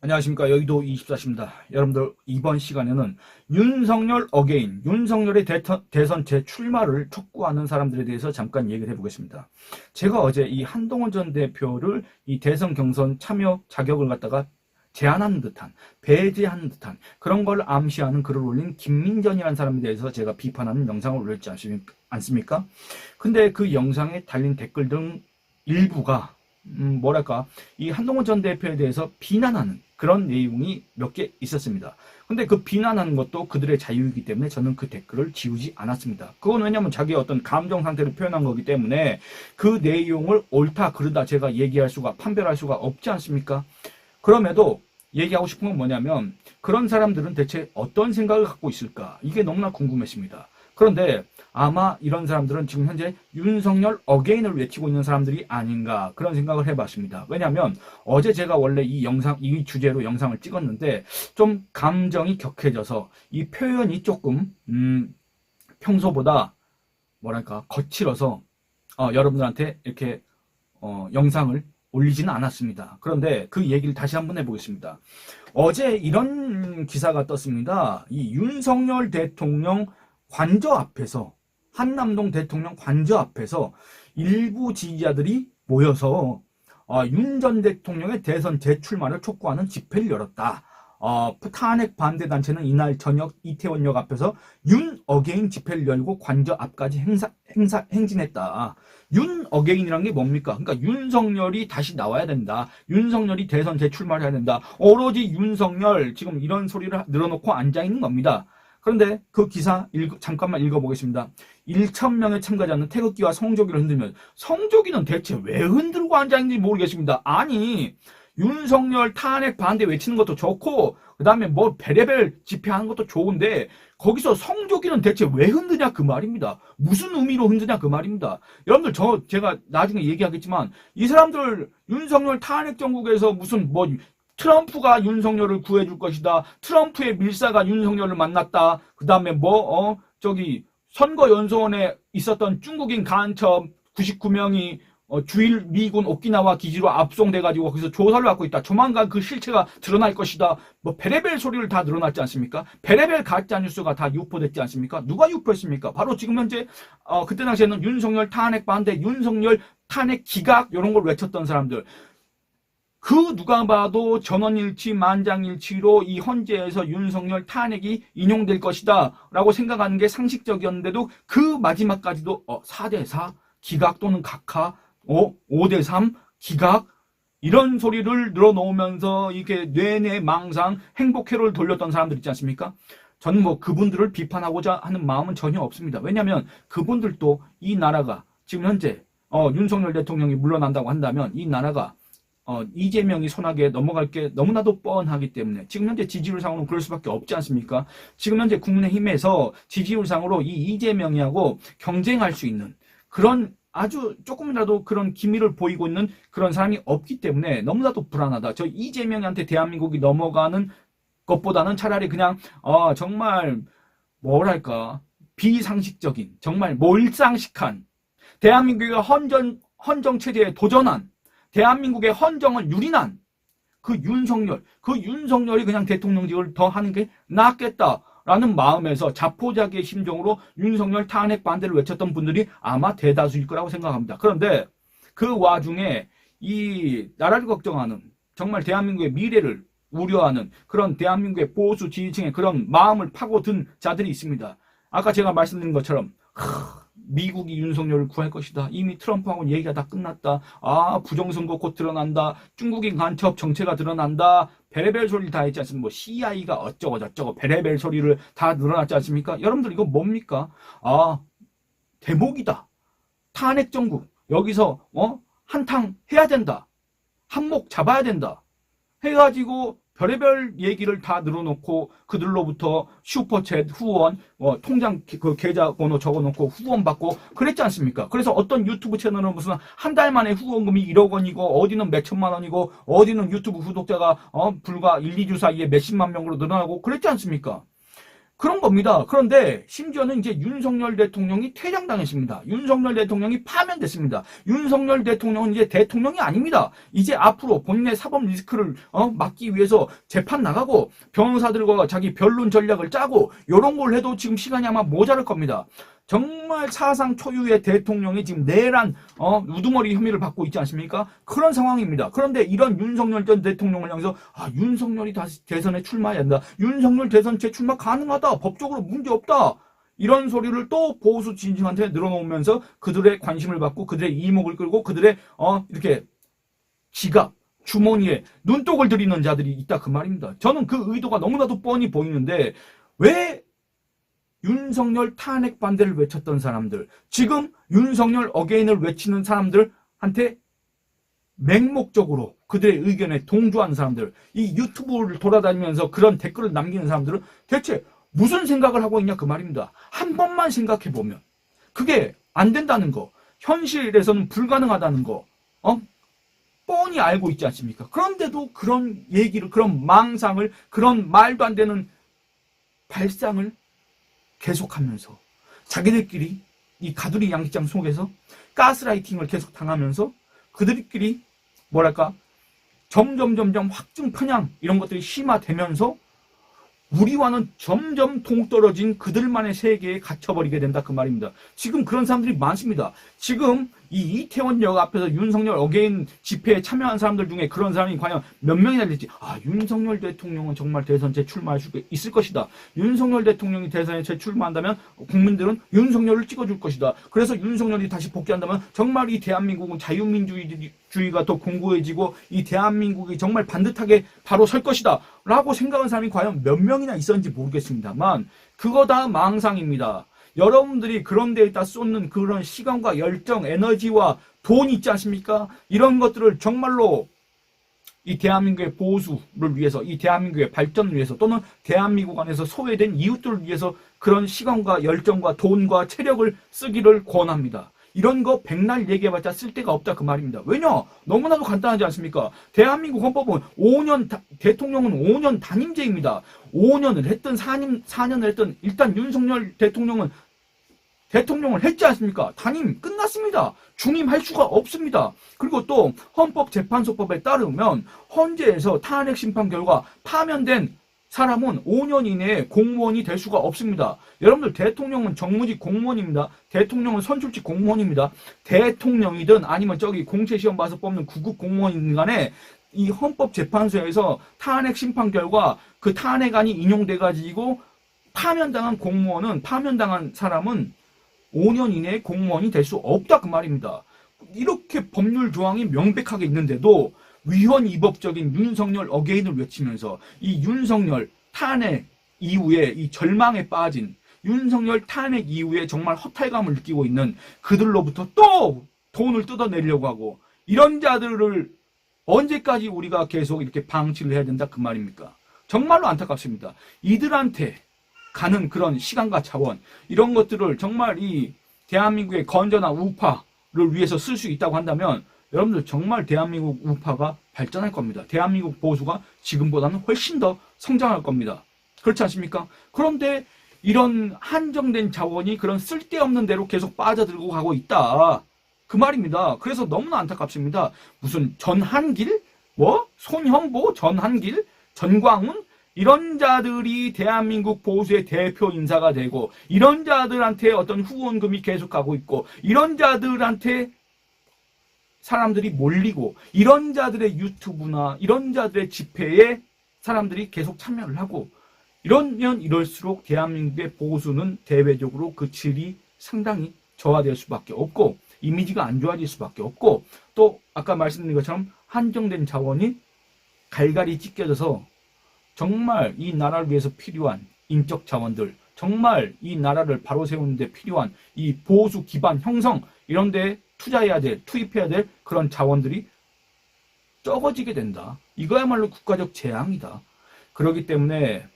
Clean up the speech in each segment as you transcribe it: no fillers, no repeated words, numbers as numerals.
안녕하십니까. 여의도 24시입니다. 여러분들 이번 시간에는 윤석열 어게인, 윤석열의 대선 재출마를 촉구하는 사람들에 대해서 잠깐 얘기를 해보겠습니다. 제가 어제 이 한동훈 전 대표를 이 대선 경선 참여 자격을 갖다가 제한하는 듯한, 배제하는 듯한 그런 걸 암시하는 글을 올린 김민전이라는 사람에 대해서 제가 비판하는 영상을 올렸지 않습니까? 근데 그 영상에 달린 댓글 등 일부가 이 한동훈 전 대표에 대해서 비난하는 그런 내용이 몇 개 있었습니다. 근데 그 비난하는 것도 그들의 자유이기 때문에 저는 그 댓글을 지우지 않았습니다. 그건 왜냐면 자기의 어떤 감정 상태를 표현한 거기 때문에 그 내용을 옳다 그르다 제가 얘기할 수가, 판별할 수가 없지 않습니까? 그럼에도 얘기하고 싶은 건 뭐냐면 그런 사람들은 대체 어떤 생각을 갖고 있을까? 이게 너무나 궁금했습니다. 그런데 아마 이런 사람들은 지금 현재 윤석열 어게인을 외치고 있는 사람들이 아닌가 그런 생각을 해봤습니다. 왜냐하면 어제 제가 원래 이 주제로 영상을 찍었는데 좀 감정이 격해져서 이 표현이 조금 평소보다 거칠어서 여러분들한테 이렇게 영상을 올리지는 않았습니다. 그런데 그 얘기를 다시 한번 해보겠습니다. 어제 이런 기사가 떴습니다. 이 윤석열 대통령 관저 앞에서, 한남동 대통령 관저 앞에서 일부 지지자들이 모여서 윤 전 대통령의 대선 재출마를 촉구하는 집회를 열었다. 탄핵 반대 단체는 이날 저녁 이태원역 앞에서 윤 어게인 집회를 열고 관저 앞까지 행진했다. 윤 어게인이란 게 뭡니까? 그러니까 윤석열이 다시 나와야 된다. 윤석열이 대선 재출마를 해야 된다. 오로지 윤석열, 지금 이런 소리를 늘어놓고 앉아있는 겁니다. 그런데 그 기사 잠깐만 읽어보겠습니다. 1,000명의 참가자는 태극기와 성조기를 흔들며, 성조기는 대체 왜 흔들고 앉아있는지 모르겠습니다. 아니, 윤석열 탄핵 반대 외치는 것도 좋고 그 다음에 뭐 별의별 집회하는 것도 좋은데 거기서 성조기는 대체 왜 흔드냐 그 말입니다. 무슨 의미로 흔드냐 그 말입니다. 여러분들 제가 나중에 얘기하겠지만 이 사람들 윤석열 탄핵 정국에서 무슨 트럼프가 윤석열을 구해줄 것이다. 트럼프의 밀사가 윤석열을 만났다. 그 다음에 선거연수원에 있었던 중국인 간첩 99명이 주일 미군 오키나와 기지로 압송돼가지고 거기서 조사를 받고 있다. 조만간 그 실체가 드러날 것이다. 별의별 소리를 다 늘어났지 않습니까? 별의별 가짜뉴스가 다 유포됐지 않습니까? 누가 유포했습니까? 바로 지금 현재 그때 당시에는 윤석열 탄핵 반대, 윤석열 탄핵 기각 이런 걸 외쳤던 사람들. 그 누가 봐도 전원일치 만장일치로 이 헌재에서 윤석열 탄핵이 인용될 것이다 라고 생각하는 게 상식적이었는데도 그 마지막까지도 4대4 기각 또는 각하 5대3 기각 이런 소리를 늘어놓으면서 이렇게 뇌내 망상 행복회로를 돌렸던 사람들 있지 않습니까? 저는 그분들을 비판하고자 하는 마음은 전혀 없습니다. 왜냐하면 그분들도 이 나라가 지금 현재 윤석열 대통령이 물러난다고 한다면 이 나라가 이재명이 손아귀에 넘어갈 게 너무나도 뻔하기 때문에 지금 현재 지지율상으로 그럴 수밖에 없지 않습니까? 지금 현재 국민의힘에서 지지율상으로 이 이재명이하고 경쟁할 수 있는 그런 아주 조금이라도 그런 기미를 보이고 있는 그런 사람이 없기 때문에 너무나도 불안하다. 저 이재명한테 대한민국이 넘어가는 것보다는 차라리 그냥 정말 비상식적인 정말 몰상식한 대한민국의 헌정 체제에 도전한 대한민국의 헌정을 유린한 그 윤석열이 그냥 대통령직을 더 하는 게 낫겠다라는 마음에서 자포자기의 심정으로 윤석열 탄핵 반대를 외쳤던 분들이 아마 대다수일 거라고 생각합니다. 그런데 그 와중에 이 나라를 걱정하는 정말 대한민국의 미래를 우려하는 그런 대한민국의 보수 지지층의 그런 마음을 파고든 자들이 있습니다. 아까 제가 말씀드린 것처럼 미국이 윤석열을 구할 것이다. 이미 트럼프하고는 얘기가 다 끝났다. 부정선거 곧 드러난다. 중국인 간첩 정체가 드러난다. 별의별 소리를 다 했지 않습니까? CIA가 어쩌고 저쩌고 별의별 소리를 다 늘어났지 않습니까? 여러분들 이거 뭡니까? 대목이다. 탄핵 정국. 여기서 한탕 해야 된다. 한몫 잡아야 된다. 해가지고 별의별 얘기를 다 늘어놓고 그들로부터 슈퍼챗 후원 통장 그 계좌번호 적어놓고 후원 받고 그랬지 않습니까? 그래서 어떤 유튜브 채널은 무슨 한 달 만에 후원금이 1억 원이고 어디는 몇천만 원이고 어디는 유튜브 구독자가 불과 1, 2주 사이에 몇십만 명으로 늘어나고 그랬지 않습니까? 그런 겁니다. 그런데 심지어는 이제 윤석열 대통령이 퇴장당했습니다. 윤석열 대통령이 파면됐습니다. 윤석열 대통령은 이제 대통령이 아닙니다. 이제 앞으로 본인의 사법 리스크를 막기 위해서 재판 나가고 변호사들과 자기 변론 전략을 짜고 이런 걸 해도 지금 시간이 아마 모자랄 겁니다. 정말 사상 초유의 대통령이 지금 내란 우두머리 혐의를 받고 있지 않습니까? 그런 상황입니다. 그런데 이런 윤석열 전 대통령을 향해서 윤석열이 다시 대선에 출마해야 한다. 윤석열 대선 재출마 가능하다. 법적으로 문제없다. 이런 소리를 또 보수 진영한테 늘어놓으면서 그들의 관심을 받고 그들의 이목을 끌고 그들의 이렇게 지갑 주머니에 눈독을 들이는 자들이 있다 그 말입니다. 저는 그 의도가 너무나도 뻔히 보이는데 왜 윤석열 탄핵 반대를 외쳤던 사람들, 지금 윤석열 어게인을 외치는 사람들한테 맹목적으로 그들의 의견에 동조하는 사람들, 이 유튜브를 돌아다니면서 그런 댓글을 남기는 사람들은 대체 무슨 생각을 하고 있냐 그 말입니다. 한 번만 생각해보면 그게 안 된다는 거, 현실에서는 불가능하다는 거 뻔히 알고 있지 않습니까? 그런데도 그런 얘기를, 그런 망상을, 그런 말도 안 되는 발상을 계속하면서 자기들끼리 이 가두리 양식장 속에서 가스라이팅을 계속 당하면서 그들끼리 뭐랄까 점점 확증 편향 이런 것들이 심화되면서 우리와는 점점 동떨어진 그들만의 세계에 갇혀버리게 된다 그 말입니다. 지금 그런 사람들이 많습니다. 지금 이 이태원역 앞에서 윤석열 어게인 집회에 참여한 사람들 중에 그런 사람이 과연 몇 명이나 될지, 윤석열 대통령은 정말 대선 재출마할 수 있을 것이다. 윤석열 대통령이 대선에 재출마한다면 국민들은 윤석열을 찍어줄 것이다. 그래서 윤석열이 다시 복귀한다면 정말 이 대한민국은 자유민주주의가 더 공고해지고 이 대한민국이 정말 반듯하게 바로 설 것이다 라고 생각한 사람이 과연 몇 명이나 있었는지 모르겠습니다만 그거 다 망상입니다. 여러분들이 그런 데에다 쏟는 그런 시간과 열정, 에너지와 돈 있지 않습니까? 이런 것들을 정말로 이 대한민국의 보수를 위해서, 이 대한민국의 발전을 위해서 또는 대한민국 안에서 소외된 이웃들을 위해서 그런 시간과 열정과 돈과 체력을 쓰기를 권합니다. 이런 거 백날 얘기해봤자 쓸데가 없다 그 말입니다. 왜냐? 너무나도 간단하지 않습니까? 대한민국 헌법은 대통령은 5년 단임제입니다. 5년을 했든 4년을 했든 일단 윤석열 대통령을 했지 않습니까? 단임 끝났습니다. 중임할 수가 없습니다. 그리고 또 헌법재판소법에 따르면 헌재에서 탄핵 심판 결과 파면된 사람은 5년 이내에 공무원이 될 수가 없습니다. 여러분들 대통령은 정무직 공무원입니다. 대통령은 선출직 공무원입니다. 대통령이든 아니면 저기 공채시험 봐서 뽑는 구급 공무원이든 간에 이 헌법재판소에서 탄핵 심판 결과 그 탄핵안이 인용돼가지고 파면당한 사람은 5년 이내에 공무원이 될 수 없다 그 말입니다. 이렇게 법률 조항이 명백하게 있는데도 위헌위법적인 윤석열 어게인을 외치면서 이 윤석열 탄핵 이후에 이 절망에 빠진 윤석열 탄핵 이후에 정말 허탈감을 느끼고 있는 그들로부터 또 돈을 뜯어내려고 하고 이런 자들을 언제까지 우리가 계속 이렇게 방치를 해야 된다 그 말입니까? 정말로 안타깝습니다. 이들한테 가는 그런 시간과 자원 이런 것들을 정말 이 대한민국의 건전한 우파를 위해서 쓸 수 있다고 한다면 여러분들 정말 대한민국 우파가 발전할 겁니다. 대한민국 보수가 지금보다는 훨씬 더 성장할 겁니다. 그렇지 않습니까? 그런데 이런 한정된 자원이 그런 쓸데없는 데로 계속 빠져들고 가고 있다. 그 말입니다. 그래서 너무나 안타깝습니다. 무슨 전한길? 손현보? 전한길? 전광훈? 이런 자들이 대한민국 보수의 대표 인사가 되고 이런 자들한테 어떤 후원금이 계속 가고 있고 이런 자들한테 사람들이 몰리고 이런 자들의 유튜브나 이런 자들의 집회에 사람들이 계속 참여를 하고 이러면 이럴수록 대한민국의 보수는 대외적으로 그 질이 상당히 저하될 수밖에 없고 이미지가 안 좋아질 수밖에 없고 또 아까 말씀드린 것처럼 한정된 자원이 갈갈이 찢겨져서 정말 이 나라를 위해서 필요한 인적 자원들, 정말 이 나라를 바로 세우는 데 필요한 이 보수 기반 형성 이런 데 투입해야 될 그런 자원들이 적어지게 된다. 이거야말로 국가적 재앙이다. 그렇기 때문에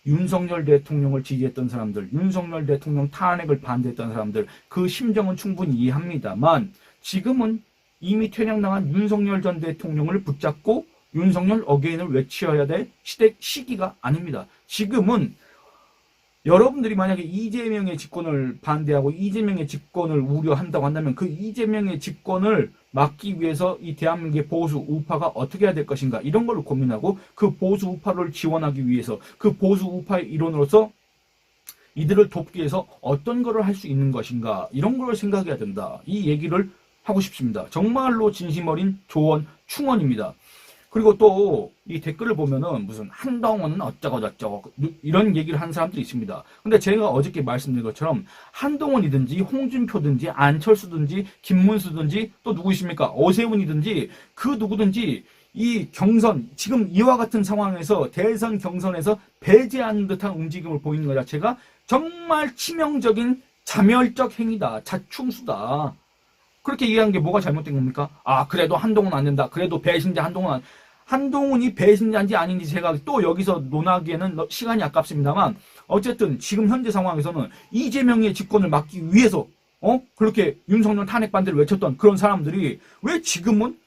윤석열 대통령을 지지했던 사람들, 윤석열 대통령 탄핵을 반대했던 사람들 그 심정은 충분히 이해합니다만 지금은 이미 퇴장당한 윤석열 전 대통령을 붙잡고 윤석열 어게인을 외쳐야 될 시기가 아닙니다. 지금은 윤석열 대통령을 지지했던 사람들, 윤석열 대통령 탄핵을 반대했던 사람들 그 심정은 충분히 이해합니다만 지금은 이미 퇴장당한 윤석열 전 대통령을 붙잡고 윤석열 어게인을 외쳐야 될 시기가 아닙니다. 지금은 윤석열 어게인을 외쳐야 될 시기가 아닙니다. 지금은 여러분들이 만약에 이재명의 집권을 반대하고 이재명의 집권을 우려한다고 한다면 그 이재명의 집권을 막기 위해서 이 대한민국의 보수 우파가 어떻게 해야 될 것인가 이런 걸 고민하고 그 보수 우파를 지원하기 위해서 그 보수 우파의 일원으로서 이들을 돕기 위해서 어떤 거를 할 수 있는 것인가 이런 걸 생각해야 된다. 이 얘기를 하고 싶습니다. 정말로 진심 어린 조언, 충언입니다. 그리고 또 이 댓글을 보면은 무슨 한동훈은 어쩌고 저쩌고 이런 얘기를 하는 사람들이 있습니다. 근데 제가 어저께 말씀드린 것처럼 한동훈이든지 홍준표든지 안철수든지 김문수든지 또 누구 있습니까? 오세훈이든지 그 누구든지 이 경선 지금 이와 같은 상황에서 대선 경선에서 배제하는 듯한 움직임을 보이는 것 자체가 정말 치명적인 자멸적 행위다. 자충수다. 그렇게 이해한 게 뭐가 잘못된 겁니까? 아, 그래도 한동훈 안 된다. 그래도 배신자 한동훈이 배신자인지 아닌지 제가 또 여기서 논하기에는 시간이 아깝습니다만 어쨌든 지금 현재 상황에서는 이재명의 집권을 막기 위해서 그렇게 윤석열 탄핵 반대를 외쳤던 그런 사람들이 왜 지금은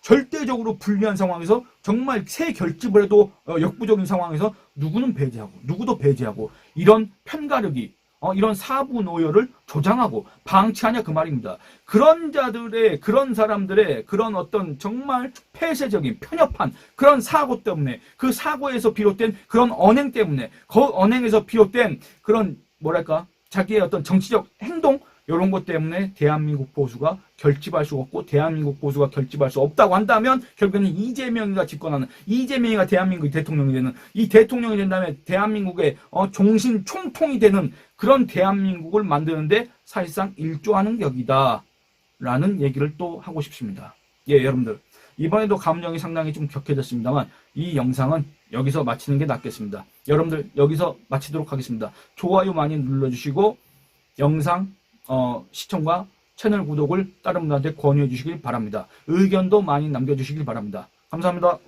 절대적으로 불리한 상황에서 정말 새 결집을 해도 역부족인 상황에서 누구는 배제하고 누구도 배제하고 이런 편가르기 이런 사부 노열을 조장하고 방치하냐 그 말입니다. 그런 자들의 그런 사람들의 그런 어떤 정말 폐쇄적인 편협한 그런 사고 때문에 그 사고에서 비롯된 그런 언행 때문에 그 언행에서 비롯된 그런 뭐랄까 자기의 어떤 정치적 행동 이런 것 때문에 대한민국 보수가 결집할 수 없고 대한민국 보수가 결집할 수 없다고 한다면 결국에는 이재명이가 집권하는 이재명이가 대한민국의 대통령이 되는 이 대통령이 된 다음에 대한민국의 종신 총통이 되는 그런 대한민국을 만드는데 사실상 일조하는 격이다 라는 얘기를 또 하고 싶습니다. 예, 여러분들 이번에도 감정이 상당히 좀 격해졌습니다만 이 영상은 여기서 마치는 게 낫겠습니다. 여러분들 여기서 마치도록 하겠습니다. 좋아요 많이 눌러주시고 영상 시청과 채널 구독을 다른 분들한테 권유해 주시길 바랍니다. 의견도 많이 남겨주시길 바랍니다. 감사합니다.